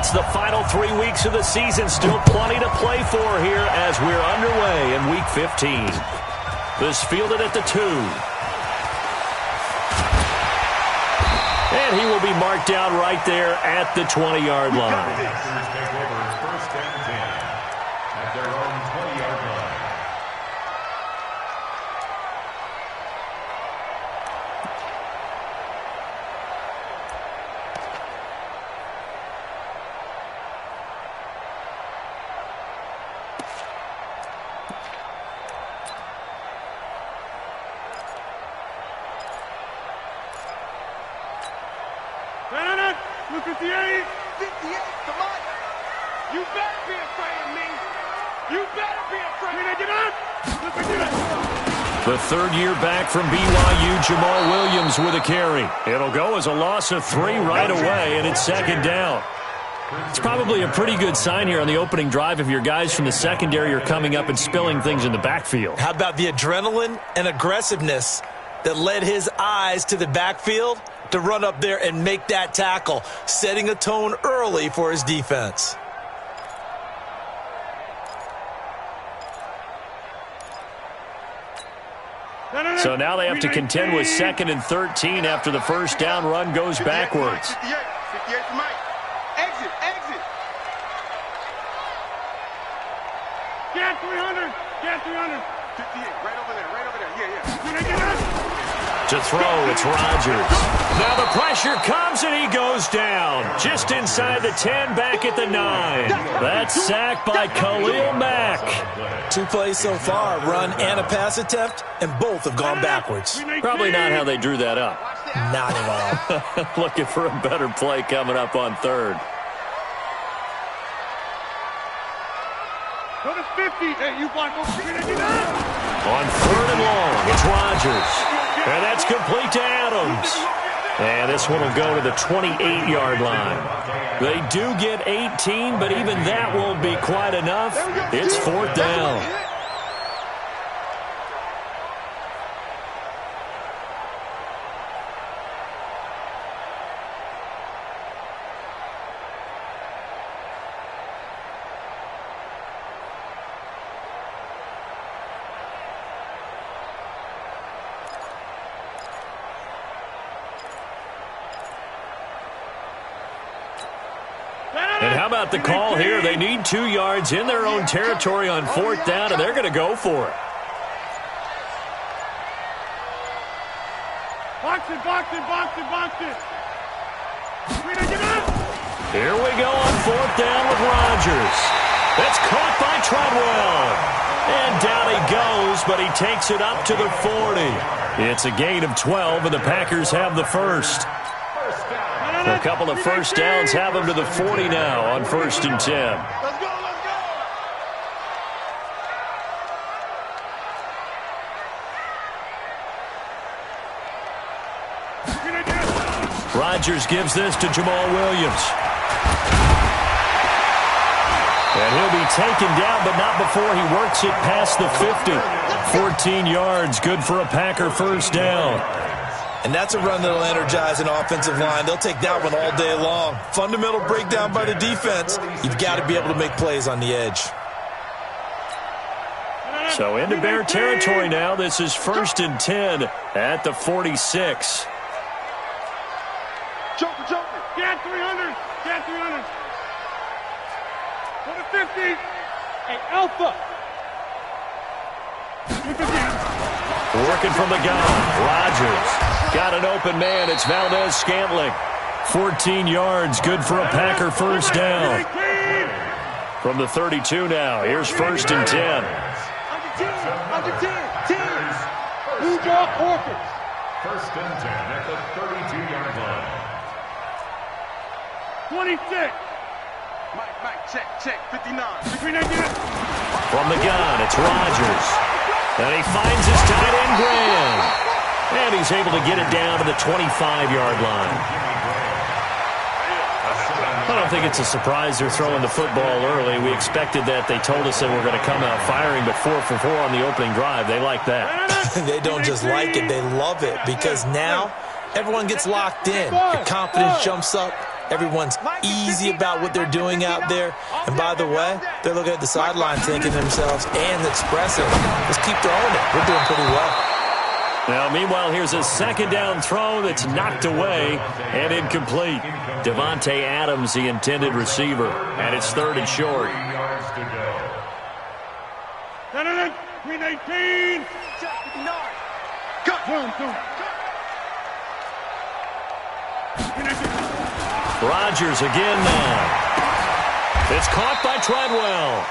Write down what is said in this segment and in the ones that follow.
It's the final 3 weeks of the season. Still plenty to play for here as we're underway in Week 15. This fielded at the 2. And he will be marked down right there at the 20-yard line. Look at the 58, come on. You better be afraid of me. You better be afraid of me. Look at the third-year back from BYU, Jamal Williams with a carry. It'll go as a loss of 3 right away, and it's second down. It's probably a pretty good sign here on the opening drive if your guys from the secondary are coming up and spilling things in the backfield. How about the adrenaline and aggressiveness that led his eyes to the backfield to run up there and make that tackle, setting a tone early for his defense. So now they have to contend with 2nd and 13 after the first down run goes backwards. 58 for Mike. Exit. Get 300. 58, right over there. Yeah. To throw, it's Rodgers. Now the pressure comes and he goes down. Just inside the 10, back at the 9. That's sacked by Khalil Mack. 2 plays so far, run and a pass attempt, and both have gone backwards. Probably not how they drew that up. Not at all. Looking for a better play coming up on 3rd. Go to 50. Hey, you block over. On 3rd and long, it's Rodgers. And that's complete to Adams. And this one will go to the 28-yard line. They do get 18, but even that won't be quite enough. It's 4th down. And how about the call here? They need 2 yards in their own territory on 4th down, and they're going to go for it. Box it. Here we go on 4th down with Rodgers. That's caught by Treadwell. And down he goes, but he takes it up to the 40. It's a gain of 12, and the Packers have the first. A couple of first downs have them to the 40 now on 1st and 10. Let's go. Rodgers gives this to Jamal Williams. And he'll be taken down, but not before he works it past the 50. 14 yards, good for a Packer first down. And that's a run that'll energize an offensive line. They'll take that one all day long. Fundamental breakdown by the defense. You've got to be able to make plays on the edge. So into Bear territory now. This is 1st and 10 at the 46. Joker. Get 300. Go to 50. Hey, Alpha. Working from the gun. Rodgers. Got an open man. It's Valdez-Scantling. 14 yards. Good for a Packer first down. From the 32 now. Here's 1st and 10. Under 10. Blue Jaw Orchids. 1st and 10 at the 32-yard line. 26. Mike, check. 59. From the gun, it's Rodgers. And he finds his tight end, Graham. And he's able to get it down to the 25-yard line. I don't think it's a surprise they're throwing the football early. We expected that. They told us they were going to come out firing, but 4 for 4 on the opening drive. They like that. They don't just like it, they love it, because now everyone gets locked in. The confidence jumps up. Everyone's easy about what they're doing out there. And by the way, they're looking at the sideline thinking to themselves and expressing, let's keep throwing it. We're doing pretty well. Now, meanwhile, here's a second down throw that's knocked away and incomplete. Davante Adams, the intended receiver, and it's 3rd and short. 319. Rodgers again now. It's caught by Treadwell.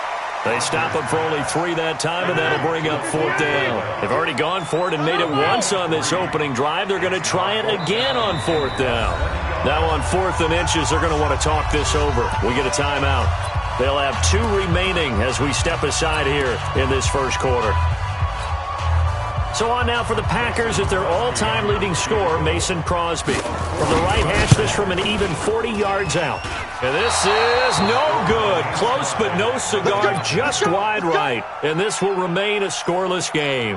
They stop him for only 3 that time, and that'll bring up 4th down. They've already gone for it and made it once on this opening drive. They're going to try it again on 4th down. Now on 4th and inches, they're going to want to talk this over. We get a timeout. They'll have 2 remaining as we step aside here in this first quarter. So on now for the Packers at their all-time leading scorer, Mason Crosby. From the right hash, this from an even 40 yards out. And this is no good. Close, but no cigar, just wide right. And this will remain a scoreless game.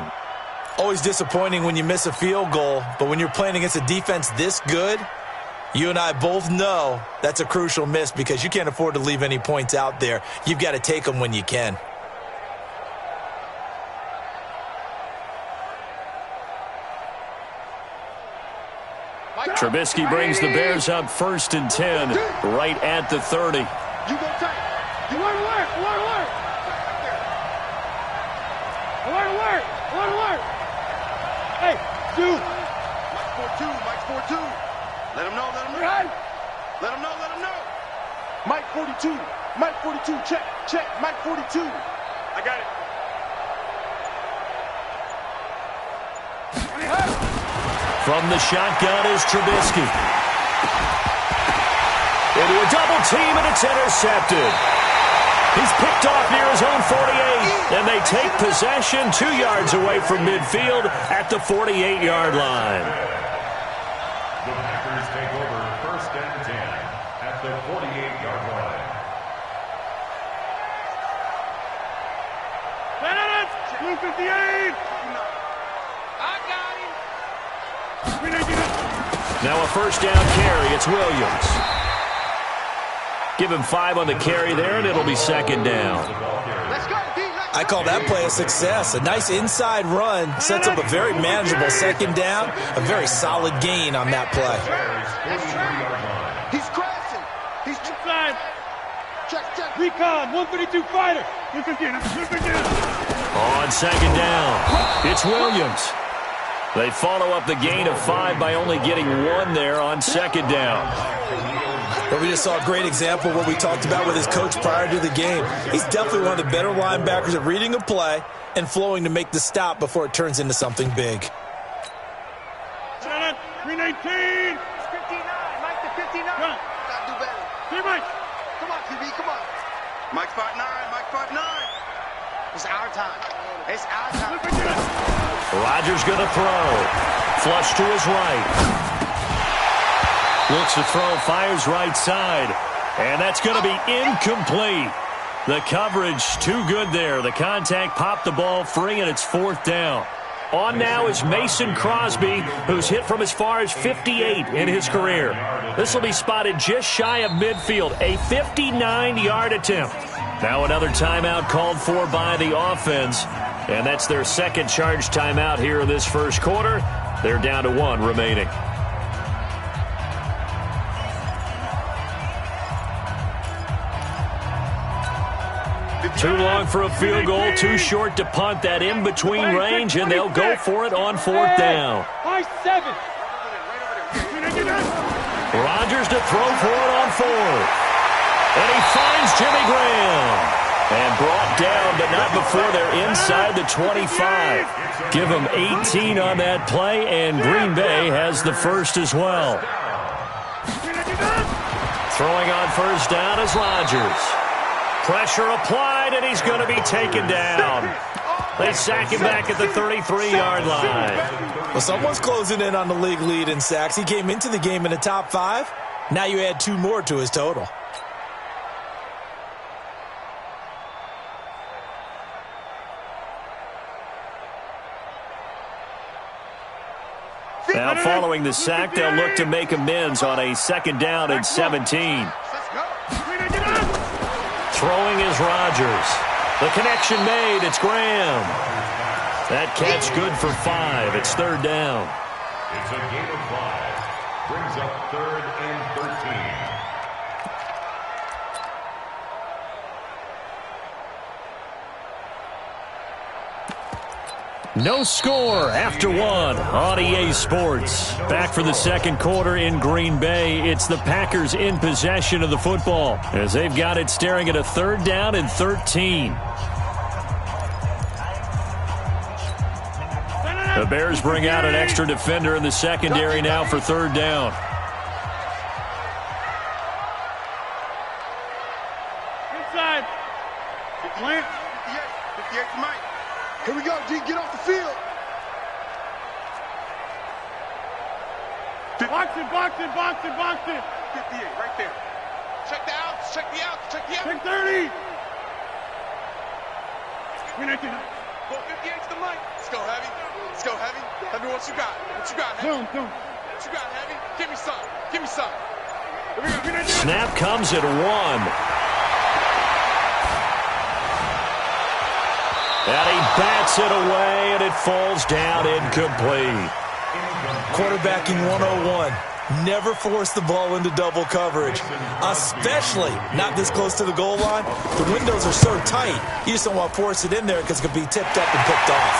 Always disappointing when you miss a field goal, but when you're playing against a defense this good, you and I both know that's a crucial miss because you can't afford to leave any points out there. You've got to take them when you can. Trubisky brings the Bears up 1st and 10, right at the 30. You go tight. You alert. Hey, dude. Mike's 4-2. Let him know. Let him know. Mike 42. Check. Mike 42. I got it. From the shotgun is Trubisky. Into a double team, and it's intercepted. He's picked off near his own 48, and they take possession 2 yards away from midfield at the 48-yard line. The Packers take over 1st and 10 at the 48-yard line. Blue 58. I got him. Now a 1st down carry. It's Williams. Give him 5 on the carry there, and it'll be 2nd down. I call that play a success. A nice inside run sets up a very manageable 2nd down. A very solid gain on that play. He's crashing. He's inside. Check. Recon, 132 fighter. Look again. On 2nd down, it's Williams. They follow up the gain of 5 by only getting 1 there on 2nd down. But we just saw a great example of what we talked about with his coach prior to the game. He's definitely one of the better linebackers at reading a play and flowing to make the stop before it turns into something big. 319. 59. Mike to 59. Gotta do better. Hey, Mike. Come on, QB. Come on. Mike's 5'9". Mike 5'9". It's our time. Rodgers going to throw. Flush to his right. Looks to throw, fires right side. And that's going to be incomplete. The coverage too good there. The contact popped the ball free, and it's 4th down. On now is Mason Crosby, who's hit from as far as 58 in his career. This will be spotted just shy of midfield. A 59-yard attempt. Now another timeout called for by the offense. And that's their 2nd charge timeout here in this first quarter. They're down to 1 remaining. Too long for a field goal, too short to punt. That in-between range, and they'll go for it on 4th down. Rodgers to throw for it on 4th. And he finds Jimmy Graham. And brought down, but not before they're inside the 25. Give them 18 on that play, and Green Bay has the first as well. Throwing on 1st down is Rodgers. Pressure applied, and he's going to be taken down. They sack him back at the 33-yard line. Well, someone's closing in on the league lead in sacks. He came into the game in the top 5. Now you add 2 more to his total. Now following the sack, they'll look to make amends on a 2nd down and 17. Throwing is Rodgers. The connection made. It's Graham. That catch good for 5. It's 3rd down. It's a gain of 5. Brings up 3rd and 13. No score after 1 on EA Sports. Back for the 2nd quarter in Green Bay. It's the Packers in possession of the football as they've got it staring at a 3rd down and 13. The Bears bring out an extra defender in the secondary now for 3rd down. Inside. Plant. 58 to Mike. Here we go, G. Get off the field. Box it. 58, right there. Check the outs. Check the outs. Check 30. Go 58 to the Mike. Let's go, Heavy. Heavy, what you got? Heavy? What you got, Heavy? Give me some. Here we go. Snap comes at 1. And he bats it away, and it falls down incomplete. Quarterbacking 101. Never force the ball into double coverage, especially not this close to the goal line. The windows are so tight, you just don't want to force it in there because it could be tipped up and picked off.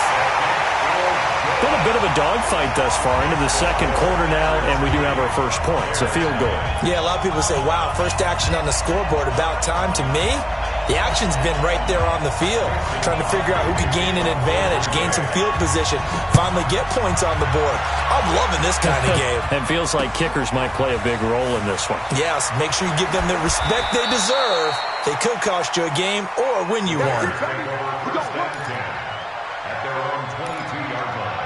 Been a bit of a dogfight thus far into the 2nd quarter now, and we do have our first point. It's a field goal. Yeah, a lot of people say, wow, first action on the scoreboard, about time. To me, the action's been right there on the field, trying to figure out who could gain an advantage, gain some field position, finally get points on the board. I'm loving this kind of game. And feels like kickers might play a big role in this one. Yes, make sure you give them the respect they deserve. They could cost you a game or win you one. At their own 22-yard line.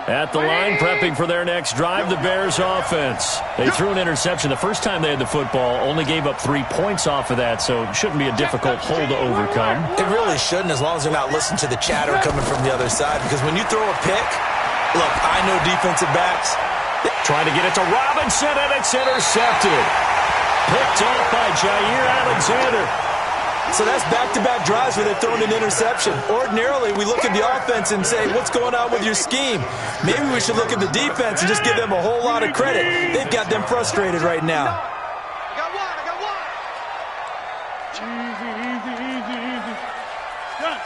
At the line, prepping for their next drive, the Bears offense. They threw an interception the first time they had the football, only gave up 3 points off of that, so it shouldn't be a difficult hole to overcome. It really shouldn't, as long as they're not listening to the chatter coming from the other side, because when you throw a pick, look, I know defensive backs. Trying to get it to Robinson, and it's intercepted. Picked off by Jair Alexander. So that's back-to-back drives where they're throwing an interception. Ordinarily, we look at the offense and say, what's going on with your scheme? Maybe we should look at the defense and just give them a whole lot of credit. They've got them frustrated right now. I got one. Easy. Done.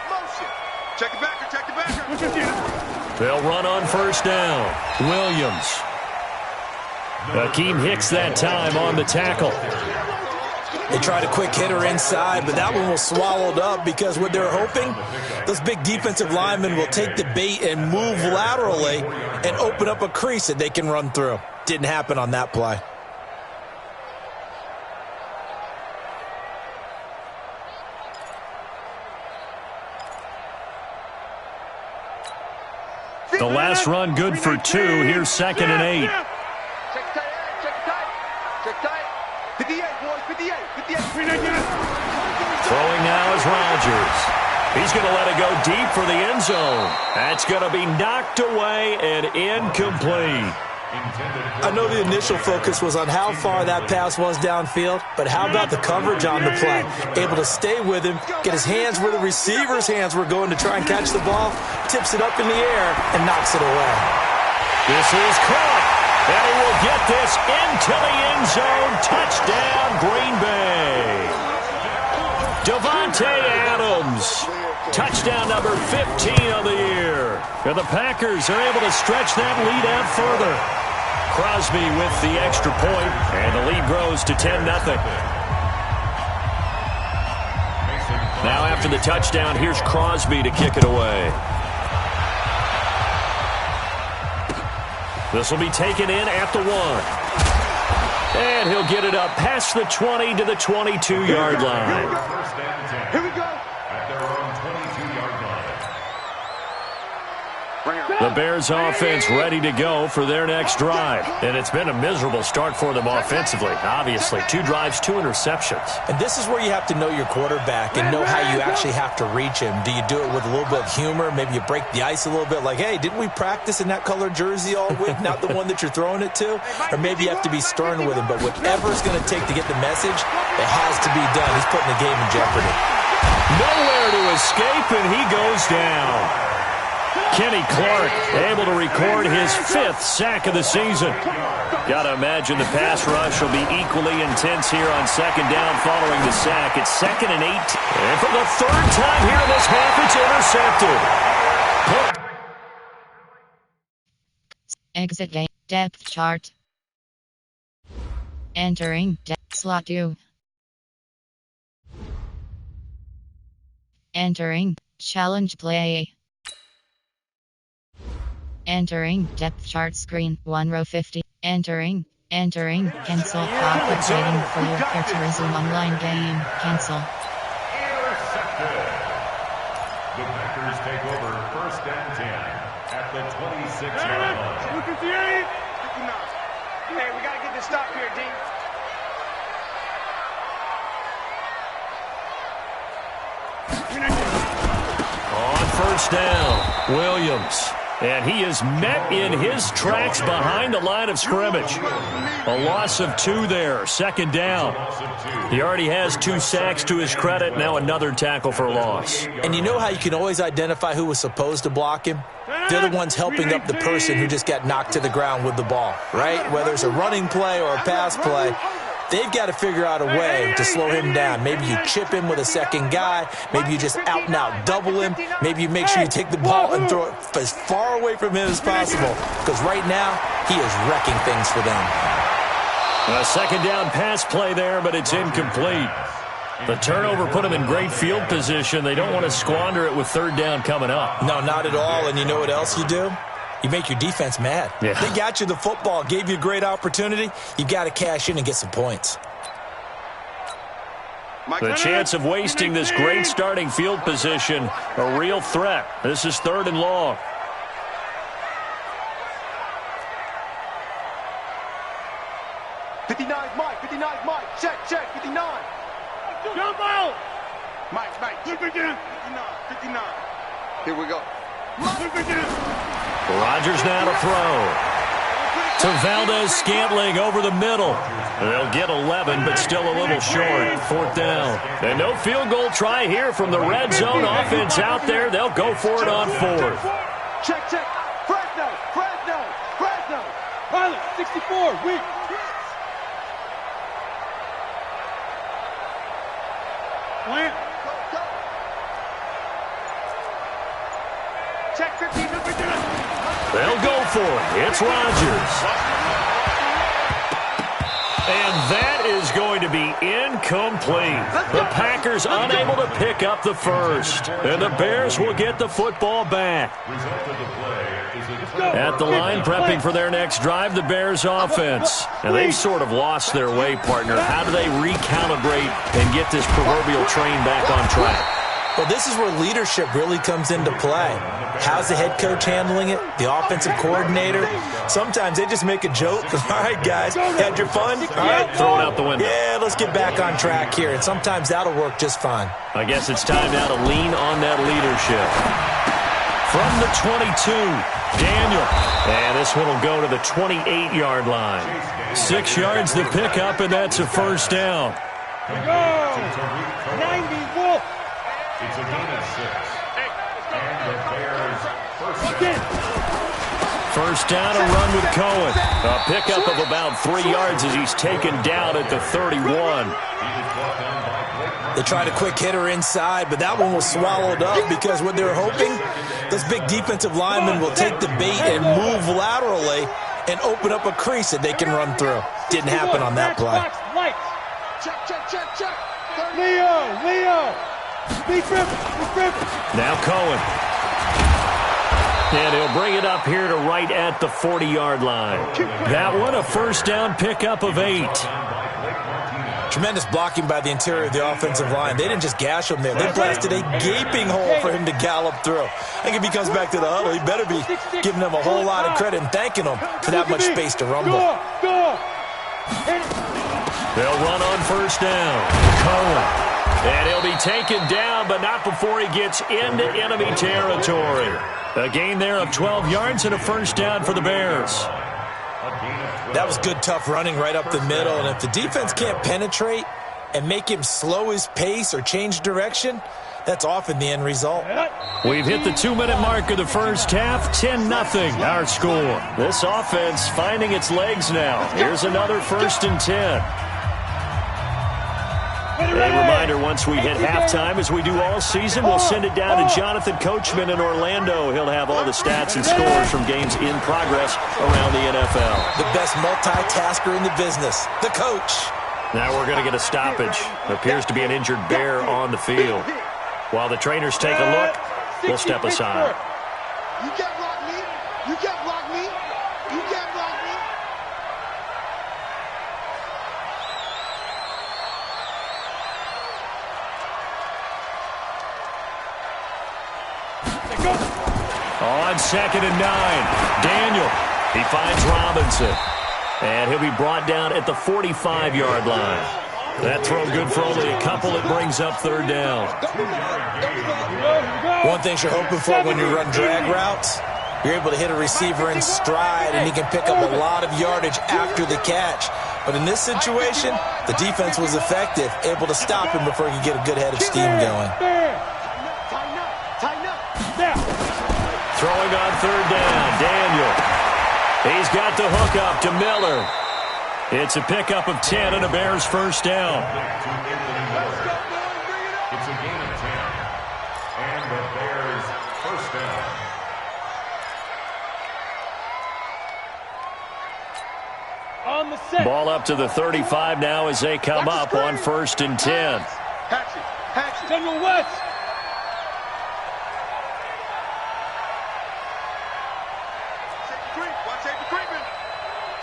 Motion. Check the backer. They'll run on first down. Williams. Akeem Hicks that time on the tackle. They tried a quick hitter inside, but that one was swallowed up because what they're hoping, those big defensive linemen will take the bait and move laterally and open up a crease that they can run through. Didn't happen on that play. The last run good for 2. Here's 2nd and 8. Check tight. 58, boys, 58. Throwing now is Rodgers. He's going to let it go deep for the end zone. That's going to be knocked away and incomplete. I know the initial focus was on how far that pass was downfield, but how about the coverage on the play? Able to stay with him, get his hands where the receiver's hands were going to try and catch the ball, tips it up in the air, and knocks it away. This is caught, and he will get this into the end zone. Touchdown, Green Bay. Davante Adams. Touchdown number 15 of the year. And the Packers are able to stretch that lead out further. Crosby with the extra point, and the lead grows to 10-0. Now after the touchdown, here's Crosby to kick it away. This will be taken in at the 1. And he'll get it up past the 20 to the 22-yard line. Here we go. At their own 22-yard line. Bring it. The Bears offense ready to go for their next drive. And it's been a miserable start for them offensively, obviously. 2 drives, 2 interceptions. And this is where you have to know your quarterback and know how you actually have to reach him. Do you do it with a little bit of humor? Maybe you break the ice a little bit like, hey, didn't we practice in that colored jersey all week? Not the one that you're throwing it to? Or maybe you have to be stern with him. But whatever it's going to take to get the message, it has to be done. He's putting the game in jeopardy. Nowhere to escape, and he goes down. Kenny Clark able to record his 5th sack of the season. Got to imagine the pass rush will be equally intense here on 2nd down following the sack. It's 2nd and 8. And for the 3rd time here in this half, it's intercepted. Exit game. Depth chart. Entering depth slot 2. Entering challenge play. Entering depth chart screen 1 row 50. Entering cancel clock waiting for your pair to resume online game. Cancel. Intercepted. The Packers take over 1st and 10 at the 26-yard line. Look at the 8. 59. Hey, we got to get this stop here, D. On 1st down, Williams. And he is met in his tracks behind the line of scrimmage. A loss of 2 there, 2nd down. He already has 2 sacks to his credit, now another tackle for loss. And you know how you can always identify who was supposed to block him? They're the ones helping up the person who just got knocked to the ground with the ball, right? Whether it's a running play or a pass play, they've got to figure out a way to slow him down. Maybe you chip him with a 2nd guy. Maybe you just out and out double him. Maybe you make sure you take the ball and throw it as far away from him as possible. Because right now, he is wrecking things for them. A 2nd down pass play there, but it's incomplete. The turnover put them in great field position. They don't want to squander it with 3rd down coming up. No, not at all. And you know what else you do? You make your defense mad. Yeah. They got you the football, gave you a great opportunity. You got to cash in and get some points. The chance of wasting this great starting field position, a real threat. This is 3rd and long. Mike, check, 59. Jump out! Mike, 59. Here we go. Rodgers now to throw. To Valdez-Scantling over the middle. They'll get 11, but still a little short. 4th down. And no field goal try here from the red zone offense out there. They'll go for it on 4th. Check. Fresno. Pilot, 64, weak. Plant. Check 15. They'll go for it. It's Rodgers. And that is going to be incomplete. The Packers unable to pick up the 1st. And the Bears will get the football back. At the line, prepping for their next drive, the Bears offense. And they've sort of lost their way, partner. How do they recalibrate and get this proverbial train back on track? Well, this is where leadership really comes into play. How's the head coach handling it? The offensive coordinator? Sometimes they just make a joke. All right, guys, had your fun? All right, throw it out the window. Yeah, let's get back on track here. And sometimes that'll work just fine. I guess it's time now to lean on that leadership. From the 22, Daniel. And this one will go to the 28-yard line. 6 yards the pickup, and that's a 1st down. Here we go. 90 Wolf. It's a gain of 6. And the Bears first down, a run with Cohen. A pickup of about 3 yards as he's taken down at the 31. They tried a quick hitter inside, but that one was swallowed up because what they're hoping, those big defensive linemen will take the bait and move laterally and open up a crease that they can run through. Didn't happen on that play. Check. Leo. Now Cohen. And he'll bring it up here to right at the 40-yard line. That one, a first down pickup of 8. Tremendous blocking by the interior of the offensive line. They didn't just gash him there. They blasted a gaping hole for him to gallop through. I think if he comes back to the huddle, he better be giving them a whole lot of credit and thanking them for that much space to rumble. They'll run on first down. Cohen. And he'll be taken down, but not before he gets into enemy territory. A gain there of 12 yards and a first down for the Bears. That was good, tough running right up the middle. And if the defense can't penetrate and make him slow his pace or change direction, that's often the end result. We've hit the 2-minute mark of the first half. 10-0 our score. This offense finding its legs now. Here's another 1st and 10. A reminder, once we hit halftime, as we do all season, we'll send it down to Jonathan Coachman in Orlando. He'll have all the stats and scores from games in progress around the NFL. The best multitasker in the business, the coach. Now we're going to get a stoppage. Appears to be an injured Bear on the field. While the trainers take a look, we'll step aside. You can't block me. You can't block me. You can't block me. On 2nd and 9, Daniel. He finds Robinson. And he'll be brought down at the 45-yard line. That throw good for only a couple. It brings up 3rd down. One thing you're hoping for when you run drag routes, you're able to hit a receiver in stride, and he can pick up a lot of yardage after the catch. But in this situation, the defense was effective, able to stop him before he could get a good head of steam going. Throwing on 3rd down, Daniel. He's got the hook up to Miller. It's a pickup of 10 and a Bears first down. It's a gain of 10. And the Bears first down. Ball up to the 35 now as they come up on 1st and 10. Hatchet. General West.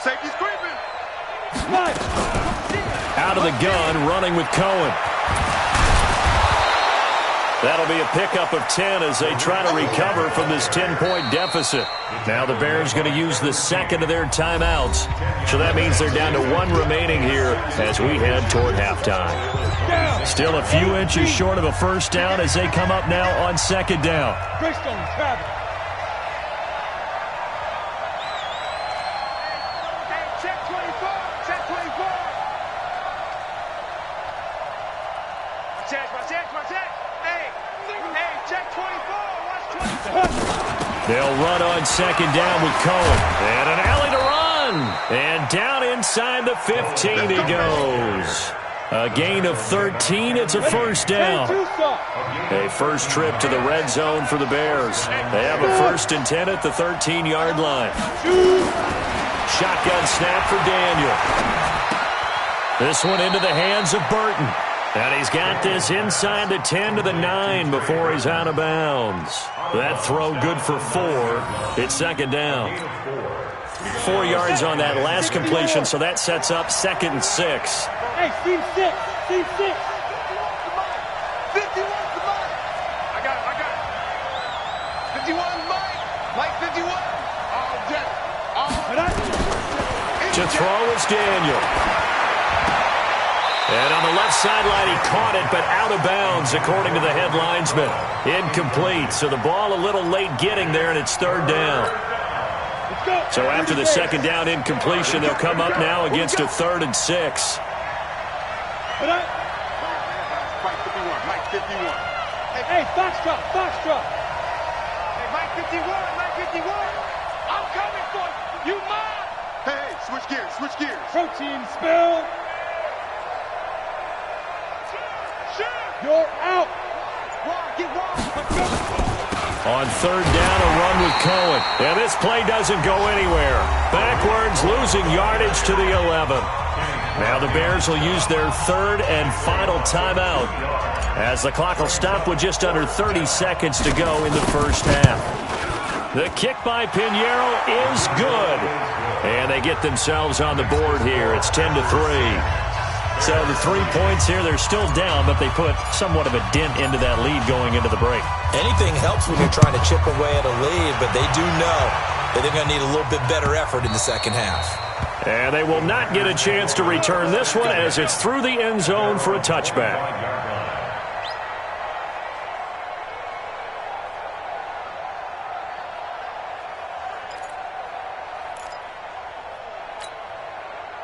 Safety's creeping. Out of the gun, running with Cohen. That'll be a pickup of 10 as they try to recover from this 10-point deficit. Now the Bears going to use the second of their timeouts. So that means they're down to 1 remaining here as we head toward halftime. Still a few inches short of a first down as they come up now on 2nd down. Greystone, Travis. They'll run on 2nd down with Cohen. And an alley to run. And down inside the 15 he goes. A gain of 13. It's a first down. A first trip to the red zone for the Bears. They have a 1st and 10 at the 13-yard line. Shotgun snap for Daniel. This one into the hands of Burton. And he's got this inside the 10 to the 9 before he's out of bounds. That throw good for 4. It's 2nd down. 4 yards on that last completion, so that sets up 2nd and 6. Hey, Steve 6. Steve 6. 51, come on. I got it. 51, Mike 51. All day. To throw is Daniel. And on the left sideline, he caught it, but out of bounds, according to the head linesman. Incomplete, so the ball a little late getting there, and it's 3rd down. So after the 2nd down incompletion, they'll come up now against a 3rd and 6. Mike 51, Mike 51. Hey, Foxtrot. Hey, Mike 51, I'm coming for you. You mine. Hey, switch gears. Protein spill. You're out. Get wrong. On 3rd down, a run with Cohen. And this play doesn't go anywhere. Backwards, losing yardage to the 11. Now the Bears will use their 3rd and final timeout as the clock will stop with just under 30 seconds to go in the first half. The kick by Pinheiro is good. And they get themselves on the board here. It's 10-3. So the 3 points here, they're still down, but they put somewhat of a dent into that lead going into the break. Anything helps when you're trying to chip away at a lead, but they do know that they're going to need a little bit better effort in the second half. And they will not get a chance to return this one as it's through the end zone for a touchback.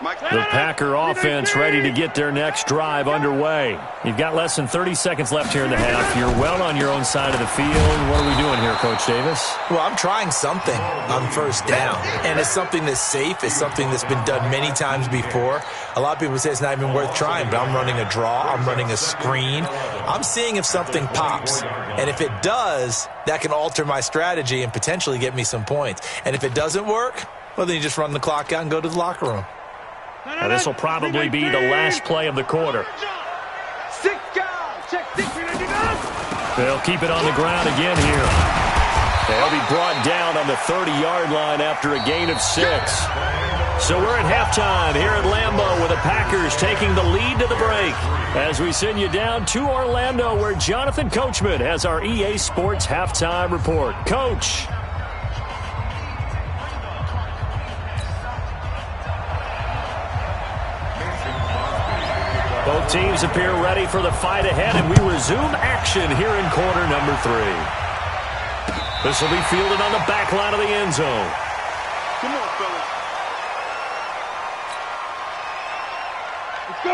The Packer offense ready to get their next drive underway. You've got less than 30 seconds left here in the half. You're well on your own side of the field. What are we doing here, Coach Davis? Well, I'm trying something on first down, and it's something that's safe. It's something that's been done many times before. A lot of people say it's not even worth trying, but I'm running a draw. I'm running a screen. I'm seeing if something pops, and if it does, that can alter my strategy and potentially get me some points. And if it doesn't work, well, then you just run the clock out and go to the locker room. Now, this will probably be the last play of the quarter. They'll keep it on the ground again here. They'll be brought down on the 30-yard line after a gain of 6. So we're at halftime here at Lambeau with the Packers taking the lead to the break. As we send you down to Orlando where Jonathan Coachman has our EA Sports halftime report. Coach. Both teams appear ready for the fight ahead, and we resume action here in quarter number 3. This will be fielded on the back line of the end zone. Come on, fellas.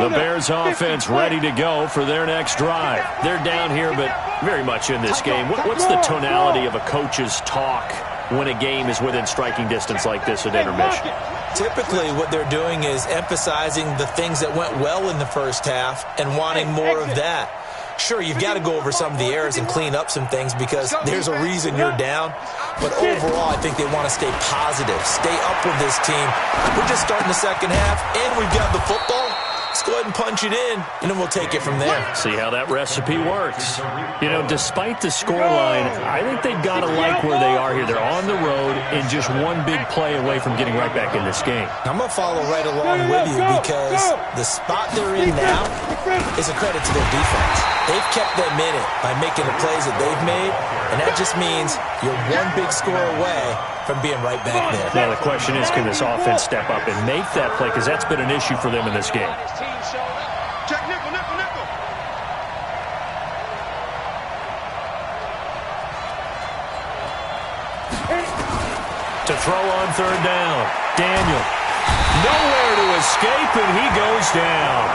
The Bears offense ready to go for their next drive. They're down here, but very much in this game. What's the tonality of a coach's talk when a game is within striking distance like this at intermission? Typically, what they're doing is emphasizing the things that went well in the first half and wanting more of that. Sure, you've got to go over some of the errors and clean up some things because there's a reason you're down. But overall, I think they want to stay positive, stay up with this team. We're just starting the second half, and we've got the football. Let's go ahead and punch it in, and then we'll take it from there. See how that recipe works. You know, despite the scoreline, I think they've got to like where they are here. They're on the road and just one big play away from getting right back in this game. I'm going to follow right along with you because the spot they're in now is a credit to their defense. They've kept them in it by making the plays that they've made, and that just means you're one big score away from being right back there. Now, the question is, can this offense step up and make that play? Because that's been an issue for them in this game. Check nickel, nickel, nickel. To throw on third down. Daniel. Nowhere to escape, and he goes down.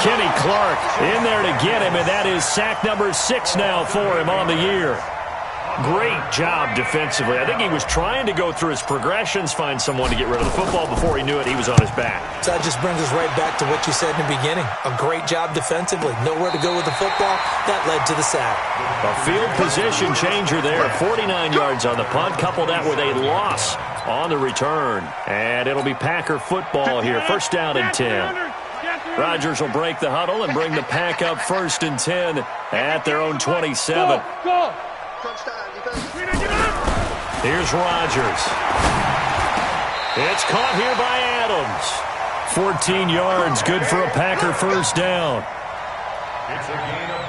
Kenny Clark in there to get him, and that is sack number 6 now for him on the year. Great job defensively. I think he was trying to go through his progressions, find someone to get rid of the football. Before he knew it, he was on his back. So that just brings us right back to what you said in the beginning. A great job defensively. Nowhere to go with the football. That led to the sack. A field position changer there. 49 yards on the punt. Couple that with a loss on the return. And it'll be Packer football here. First down and 10. Rodgers will break the huddle and bring the Pack up first and 10 at their own 27. Here's Rodgers. It's caught here by Adams. 14 yards, good for a Packer first down.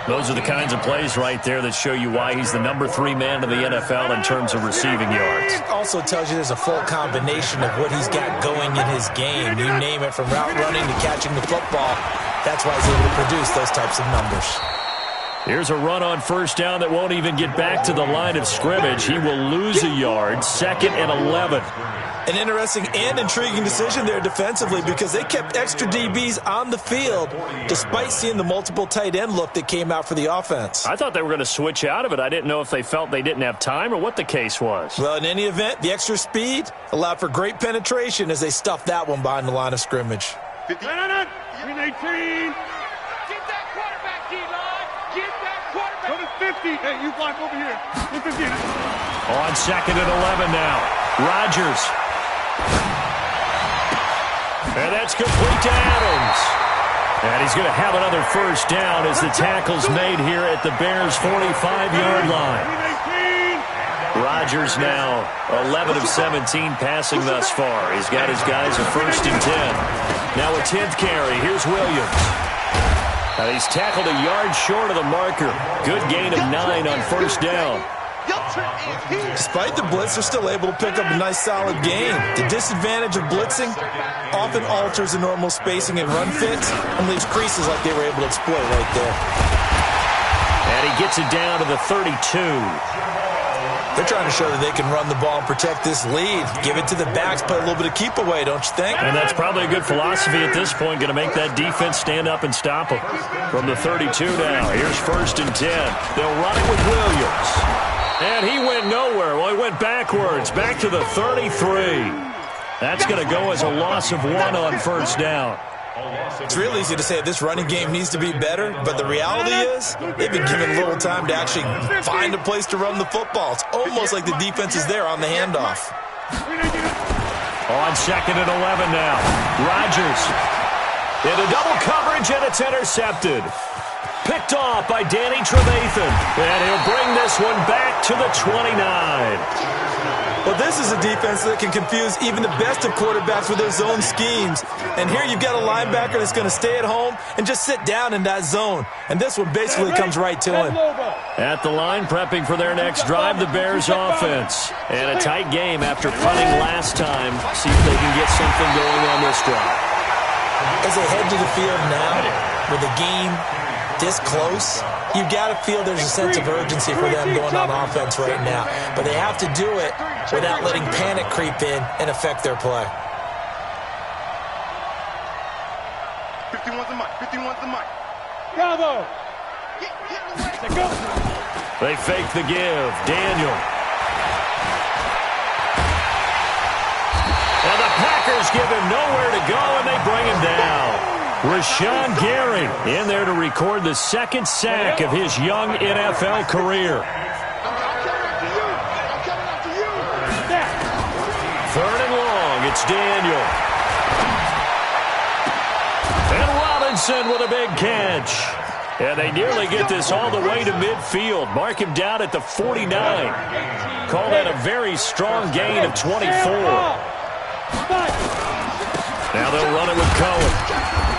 Those are the kinds of plays right there that show you why he's the number 3 man in the NFL in terms of receiving yards. It also tells you there's a full combination of what he's got going in his game. You name it, from route running to catching the football. That's why he's able to produce those types of numbers. Here's a run on first down that won't even get back to the line of scrimmage. He will lose a yard, 2nd and 11. An interesting and intriguing decision there defensively because they kept extra DBs on the field despite seeing the multiple tight end look that came out for the offense. I thought they were going to switch out of it. I didn't know if they felt they didn't have time or what the case was. Well, in any event, the extra speed allowed for great penetration as they stuffed that one behind the line of scrimmage. 50. 18. Go to 50. Hey, you block over here. 50. On 2nd and 11 now. Rodgers. And that's complete to Adams. And he's going to have another first down as the tackle's made here at the Bears' 45-yard line. Rodgers now 11 of 17 passing thus far. He's got his guys a 1st and 10. Now a 10th carry. Here's Williams. And he's tackled a yard short of the marker. Good gain of 9 on 1st down. Despite the blitz, they're still able to pick up a nice solid gain. The disadvantage of blitzing often alters the normal spacing and run fits and leaves creases like they were able to exploit right there. And he gets it down to the 32. They're trying to show that they can run the ball and protect this lead. Give it to the backs, play a little bit of keep away, don't you think? And that's probably a good philosophy at this point, going to make that defense stand up and stop them. From the 32 now, here's 1st and 10. They'll run it with Williams. And he went nowhere. Well, he went backwards, back to the 33. That's going to go as a loss of 1 on 1st down. It's real easy to say this running game needs to be better, but the reality is they've been given little time to actually find a place to run the football. It's almost like the defense is there on the handoff. On 2nd and 11 now. Rodgers into double coverage, and it's intercepted. Picked off by Danny Trevathan. And he'll bring this one back to the 29. Well, this is a defense that can confuse even the best of quarterbacks with their zone schemes. And here you've got a linebacker that's going to stay at home and just sit down in that zone. And this one basically comes right to him. At the line, prepping for their next drive, the Bears offense. And a tight game after punting last time. See if they can get something going on this drive. As they head to the field now, with the game this close, you've got to feel there's a sense of urgency for them going on offense right now. But they have to do it without letting panic creep in and affect their play. 51's the mic. 51's the mic. Bravo. Go. They fake the give. Daniel. And the Packers give him nowhere to go, and they bring him down. Rashawn Gary in there to record the 2nd sack of his young NFL career. 3rd and long, it's Daniel. And Robinson with a big catch. And they nearly get this all the way to midfield. Mark him down at the 49. Call that a very strong gain of 24. Now they'll run it with Cohen.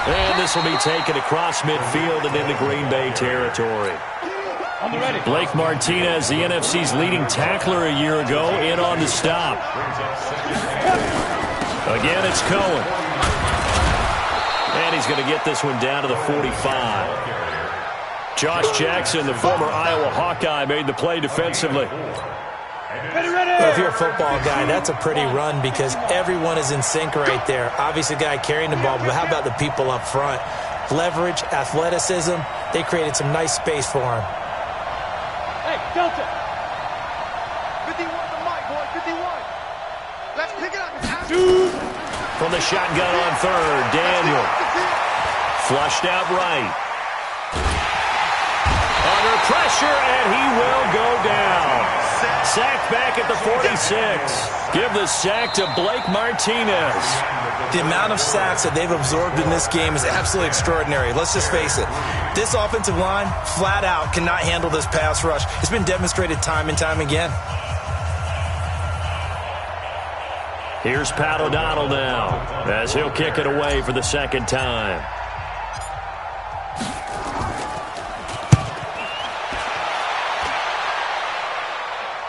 And this will be taken across midfield and into Green Bay territory. Blake Martinez, the NFC's leading tackler a year ago, in on the stop. Again, it's Cohen. And he's going to get this one down to the 45. Josh Jackson, the former Iowa Hawkeye, made the play defensively. Well, if you're a football guy, that's a pretty run because everyone is in sync right there. Obviously, the guy carrying the ball, but how about the people up front? Leverage, athleticism, they created some nice space for him. Hey, Delta. 51's the mic, boy. 51. Let's pick it up. From the shotgun on 3rd, Daniel. Flushed out right. Under pressure, and he will go down. Sacked back at the 46. Give the sack to Blake Martinez. The amount of sacks that they've absorbed in this game is absolutely extraordinary. Let's just face it. This offensive line, flat out, cannot handle this pass rush. It's been demonstrated time and time again. Here's Pat O'Donnell now, as he'll kick it away for the 2nd time.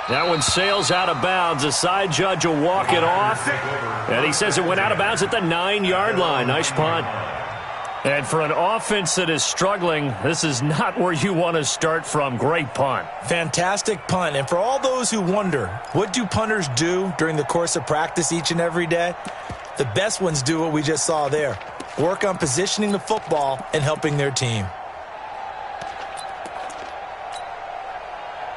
That one sails out of bounds. The side judge will walk it off. And he says it went out of bounds at the 9-yard line. Nice punt. And for an offense that is struggling, this is not where you want to start from. Great punt. Fantastic punt. And for all those who wonder, what do punters do during the course of practice each and every day? The best ones do what we just saw there. Work on positioning the football and helping their team.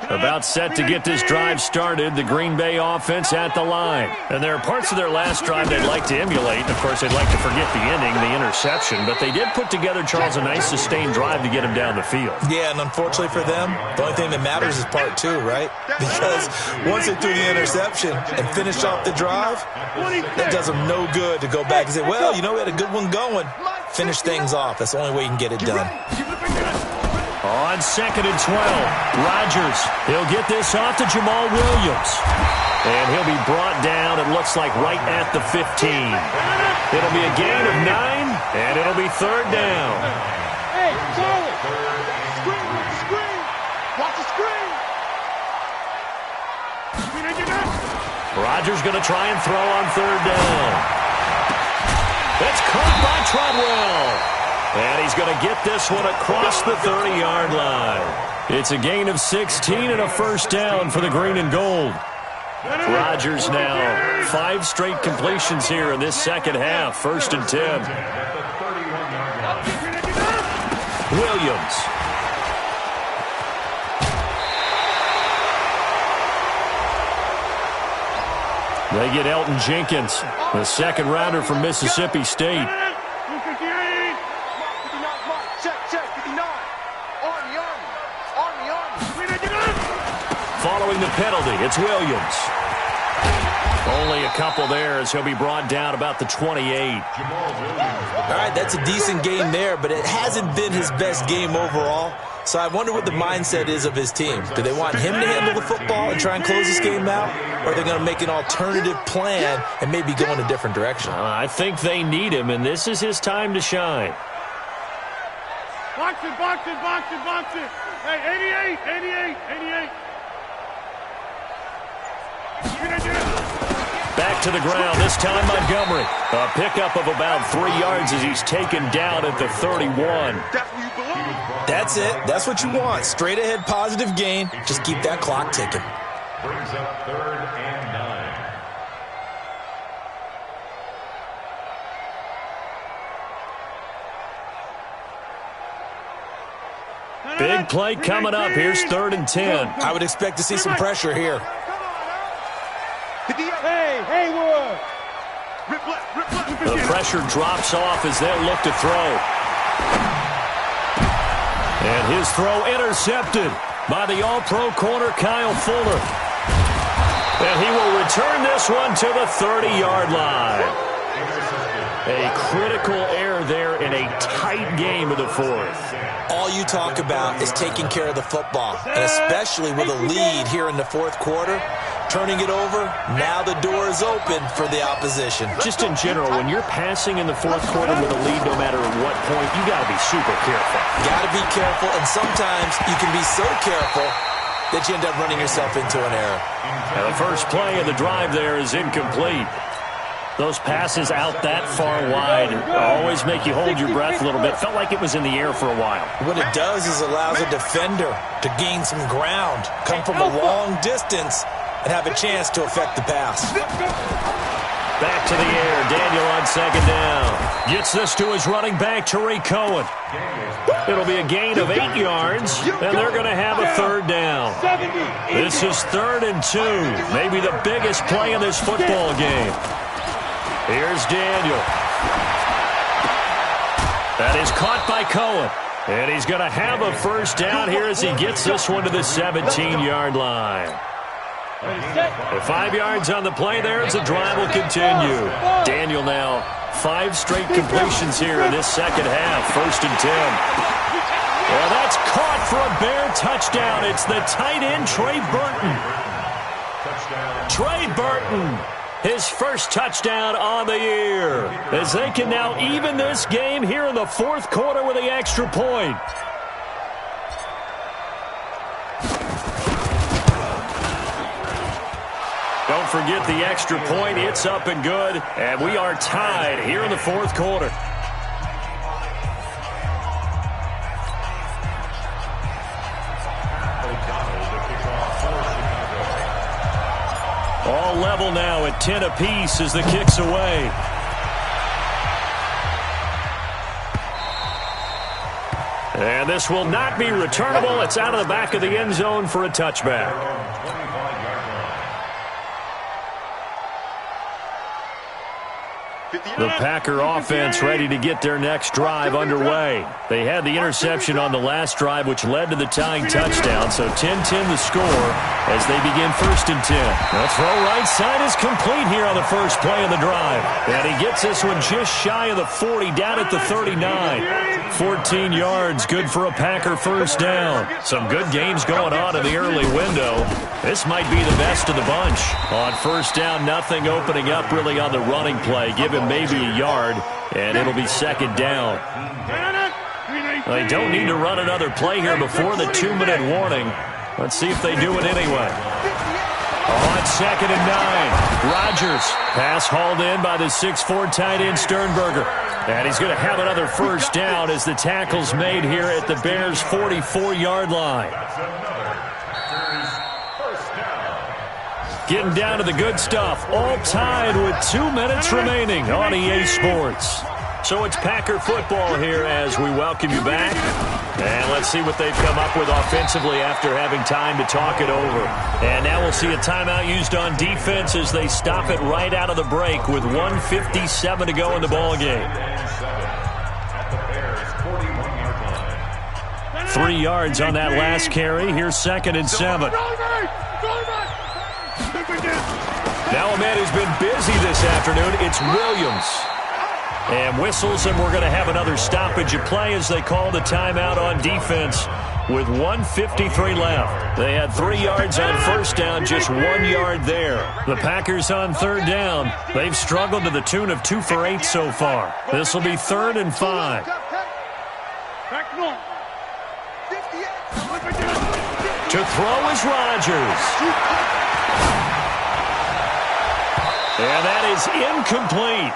About set to get this drive started, the Green Bay offense at the line. And there are parts of their last drive they'd like to emulate. Of course, they'd like to forget the ending, the interception. But they did put together, Charles, a nice sustained drive to get him down the field. Yeah, and unfortunately for them, the only thing that matters is part 2, right? Because once they threw the interception and finished off the drive, that does them no good to go back and say, well, you know, we had a good one going. Finish things off. That's the only way you can get it done. On 2nd and 12, Rodgers, he'll get this off to Jamal Williams. And he'll be brought down, it looks like, right at the 15. It'll be a gain of 9, and it'll be 3rd down. Hey, Charlie! Screen! Watch the screen! Rodgers going to try and throw on 3rd down. It's caught by Treadwell. And he's going to get this one across the 30-yard line. It's a gain of 16 and a 1st down for the green and gold. Rodgers now 5 straight completions here in this second half. 1st and 10. Williams. They get Elton Jenkins, the 2nd rounder from Mississippi State. Following the penalty, it's Williams. Only a couple there as he'll be brought down about the 28. All right, that's a decent game there, but it hasn't been his best game overall. So I wonder what the mindset is of his team. Do they want him to handle the football and try and close this game out? Or are they going to make an alternative plan and maybe go in a different direction? I think they need him, and this is his time to shine. Box it. Hey, 88. Back to the ground, this time Montgomery. A pickup of about 3 yards as he's taken down at the 31. That's where you belong. That's it. That's what you want. Straight ahead, positive gain. Just keep that clock ticking. Brings up 3rd and 9. Big play coming up. Here's 3rd and 10. I would expect to see some pressure here. Hey, Haywood! Rip left. The pressure drops off as they'll look to throw. And his throw intercepted by the All-Pro corner, Kyle Fuller. And he will return this one to the 30-yard line. A critical error there in a tight game of the 4th. All you talk about is taking care of the football, and especially with a lead here in the 4th quarter. Turning it over, now the door is open for the opposition. Just in general, when you're passing in the 4th quarter with a lead, no matter at what point, you got to be super careful. Got to be careful, and sometimes you can be so careful that you end up running yourself into an error. And the first play of the drive there is incomplete. Those passes out that far wide always make you hold your breath a little bit. Felt like it was in the air for a while. What it does is allows a defender to gain some ground, come from a long distance, and have a chance to affect the pass. Back to the air. Daniel on 2nd down. Gets this to his running back, Tariq Cohen. It'll be a gain of 8 yards, and they're going to have a 3rd down. This is 3rd and 2. Maybe the biggest play in this football game. Here's Daniel. That is caught by Cohen. And he's going to have a 1st down here as he gets this one to the 17-yard line. With 5 yards on the play there as the drive will continue. Daniel now 5 straight completions here in this second half. 1st and 10. Well, that's caught for a Bear touchdown. It's the tight end, Trey Burton. Trey Burton, his first touchdown on the year. As they can now even this game here in the 4th quarter with the extra point. Don't forget the extra point. It's up and good. And we are tied here in the 4th quarter. All level now at 10 apiece as the kick's away. And this will not be returnable. It's out of the back of the end zone for a touchback. The Packer offense ready to get their next drive underway. They had the interception on the last drive, which led to the tying touchdown. So 10-10 the score as they begin 1st and 10. The throw right side is complete here on the first play of the drive. And he gets this one just shy of the 40, down at the 39. 14 yards, good for a Packer first down. Some good games going on in the early window. This might be the best of the bunch. On first down, nothing opening up really on the running play. Give him maybe a yard, and it'll be second down. They don't need to run another play here before the 2-minute warning. Let's see if they do it anyway. On second and 9, Rodgers. Pass hauled in by the 6'4" tight end Sternberger. And he's going to have another first down as the tackle's made here at the Bears' 44-yard line. Getting down to the good stuff. All tied with 2 minutes remaining on EA Sports. So it's Packer football here as we welcome you back. And let's see what they've come up with offensively after having time to talk it over. And now we'll see a timeout used on defense as they stop it right out of the break with 1:57 to go in the ballgame. 3 yards on that last carry. Here's second and 7. Now a man who's been busy this afternoon, it's Williams. And whistles, and we're going to have another stoppage of play as they call the timeout on defense with 1:53 left. They had 3 yards on first down, just 1 yard there. The Packers on third down. They've struggled to the tune of 2 for 8 so far. This will be 3rd and 5. To throw is Rodgers. And that is incomplete.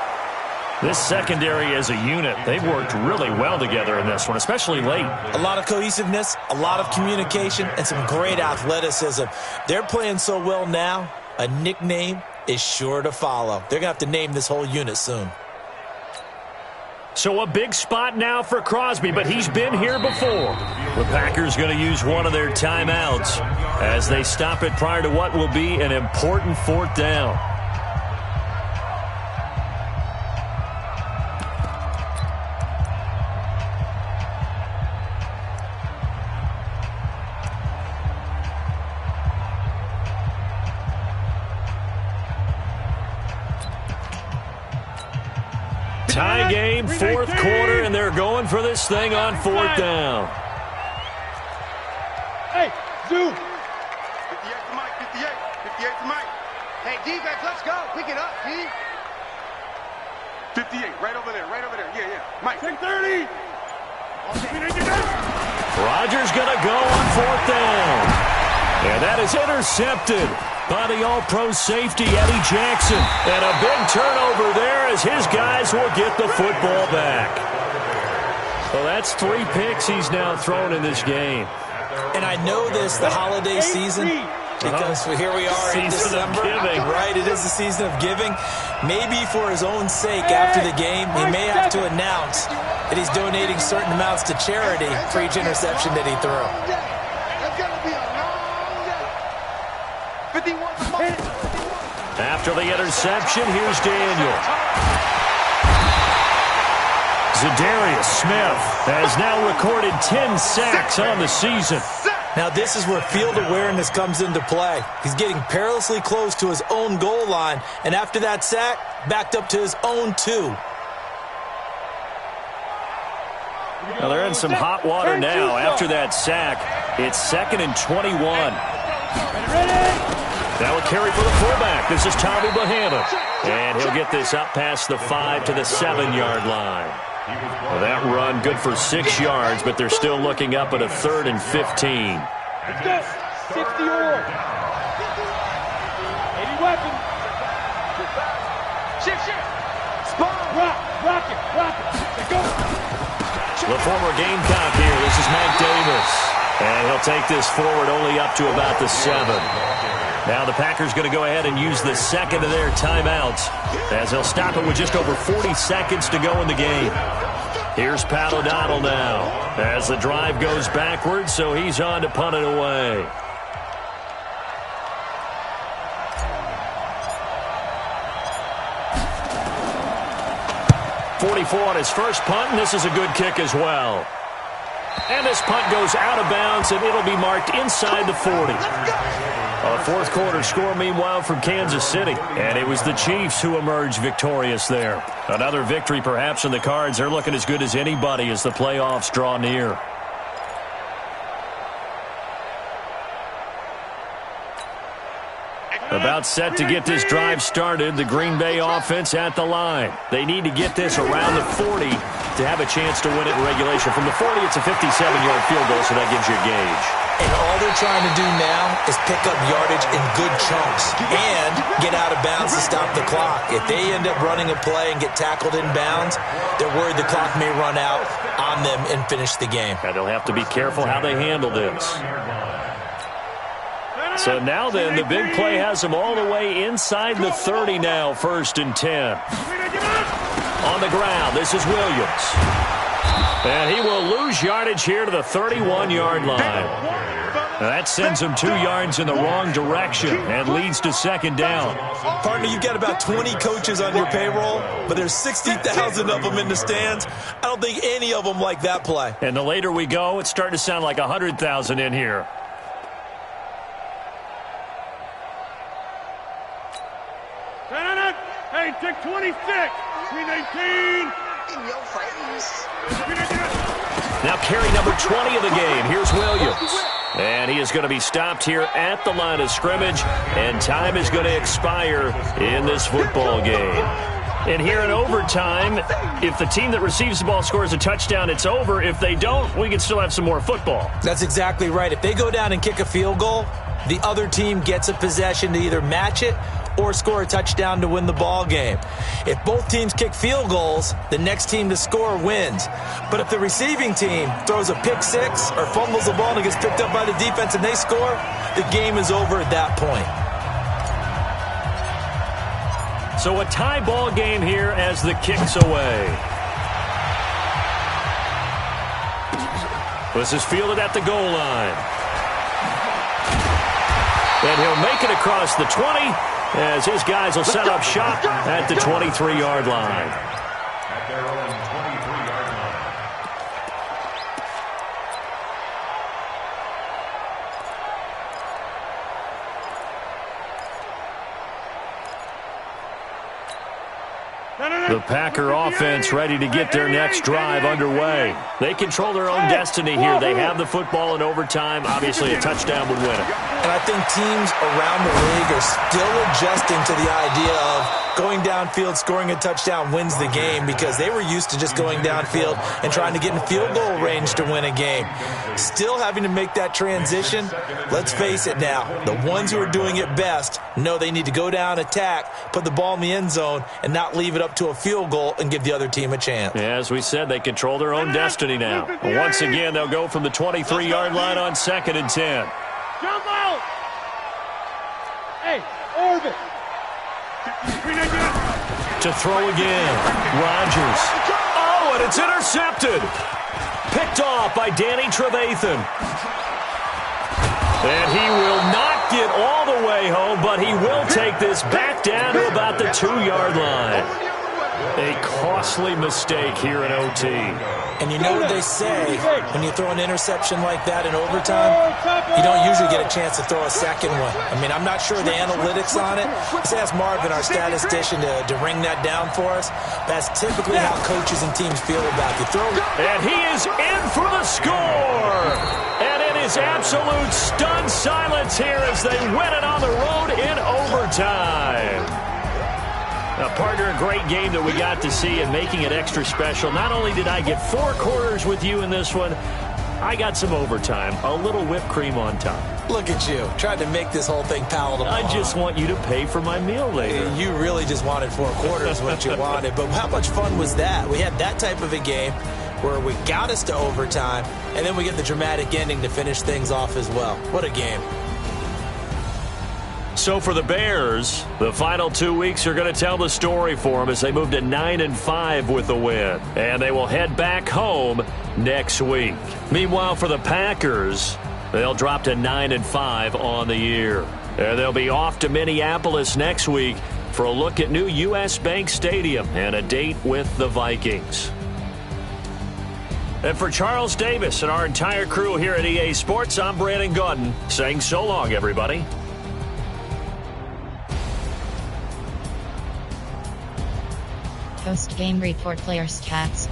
This secondary as a unit, they've worked really well together in this one, especially late. A lot of cohesiveness, a lot of communication, and some great athleticism. They're playing so well now, a nickname is sure to follow. They're going to have to name this whole unit soon. So a big spot now for Crosby, but he's been here before. The Packers going to use one of their timeouts as they stop it prior to what will be an important 4th down. Tie game, 4th quarter, and they're going for this thing on 4th down. Hey, Zoo. 58 to Mike, 58 to Mike. Hey, defense, let's go. Pick it up, D. 58, right over there, Yeah. Mike. 30. Rodgers going to go on 4th down. And that is intercepted by the all-pro safety, Eddie Jackson. And a big turnover there as his guys will get the football back. Well, that's 3 picks he's now thrown in this game. And I know this, the holiday season, because here we are in December. Right, it is the season of giving. Maybe for his own sake after the game, he may have to announce that he's donating certain amounts to charity for each interception that he threw. After the interception, here's Daniel. Za'Darius Smith has now recorded 10 sacks on the season. Now this is where field awareness comes into play. He's getting perilously close to his own goal line, and after that sack, backed up to his own 2. Now they're in some hot water now. After that sack, it's 2nd and 21. Now a carry for the fullback. This is Tommy Bahama. And he'll get this up past the 5 to the 7-yard line. Well, that run good for 6 yards, but they're still looking up at a 3rd and 15. Let's go. 60 or 80 weapons. Shift. Spot. Rock it. Let's go. The former Gamecock here. This is Mike Davis. And he'll take this forward only up to about the 7. Now the Packers going to go ahead and use the second of their timeouts as they'll stop it with just over 40 seconds to go in the game. Here's Pat O'Donnell now as the drive goes backwards, so he's on to punt it away. .44 on his first punt, and this is a good kick as well. And this punt goes out of bounds, and it'll be marked inside the 40. A fourth quarter score, meanwhile, from Kansas City. And it was the Chiefs who emerged victorious there. Another victory perhaps in the cards. They're looking as good as anybody as the playoffs draw near. About set to get this drive started. The Green Bay offense at the line. They need to get this around the 40 to have a chance to win it in regulation. From the 40, it's a 57-yard field goal, so that gives you a gauge. And all they're trying to do now is pick up yardage in good chunks and get out of bounds to stop the clock. If they end up running a play and get tackled in bounds, they're worried the clock may run out on them and finish the game. And they'll have to be careful how they handle this. So now then, the big play has them all the way inside the 30 now, 1st and 10. On the ground, this is Williams. And he will lose yardage here to the 31-yard line. That sends him 2 yards in the wrong direction and leads to 2nd down. Partner, you've got about 20 coaches on your payroll, but there's 60,000 of them in the stands. I don't think any of them like that play. And the later we go, it's starting to sound like 100,000 in here. Hey, take 26. 319. In your face. Now carry number 20 of the game. Here's Williams. And he is going to be stopped here at the line of scrimmage. And time is going to expire in this football game. And here in overtime, if the team that receives the ball scores a touchdown, it's over. If they don't, we can still have some more football. That's exactly right. If they go down and kick a field goal, the other team gets a possession to either match it or score a touchdown to win the ball game. If both teams kick field goals, the next team to score wins. But if the receiving team throws a pick six or fumbles the ball and it gets picked up by the defense and they score, the game is over at that point. So a tie ball game here as the kick's away. This is fielded at the goal line. And he'll make it across the 20 as his guys will set up shop at the 23-yard line. At their own 23-yard line. The Packer offense ready to get their next drive underway. They control their own destiny here. They have the football in overtime. Obviously, a touchdown would win it. And I think teams around the league are still adjusting to the idea of going downfield, scoring a touchdown wins the game, because they were used to just going downfield and trying to get in field goal range to win a game. Still having to make that transition. Let's face it now, the ones who are doing it best know they need to go down, attack, put the ball in the end zone, and not leave it up to a field goal and give the other team a chance. Yeah, as we said, they control their own destiny now. Once again, they'll go from the 23-yard line on 2nd and 10. Jump out! Hey, orbit! To throw again, Rodgers. Oh, and it's intercepted. Picked off by Danny Trevathan. And he will not get all the way home, but he will take this back down to about the 2-yard line. A costly mistake here in OT. And you know what they say, when you throw an interception like that in overtime, you don't usually get a chance to throw a second one. I mean, I'm not sure the analytics on it. Let's ask Marvin, our statistician, to ring that down for us. That's typically how coaches and teams feel about you. And he is in for the score. And it is absolute stunned silence here as they win it on the road in overtime. Now, partner, a great game that we got to see and making it extra special. Not only did I get 4 quarters with you in this one, I got some overtime, a little whipped cream on top. Look at you, trying to make this whole thing palatable. I just want you to pay for my meal later. You really just wanted 4 quarters, what you wanted. But how much fun was that? We had that type of a game where we got us to overtime, and then we get the dramatic ending to finish things off as well. What a game. So for the Bears, the final 2 weeks are going to tell the story for them as they move to 9-5 with the win. And they will head back home next week. Meanwhile, for the Packers, they'll drop to 9-5 on the year. And they'll be off to Minneapolis next week for a look at new U.S. Bank Stadium and a date with the Vikings. And for Charles Davis and our entire crew here at EA Sports, I'm Brandon Gaudin saying so long, everybody. Post-game report player stats.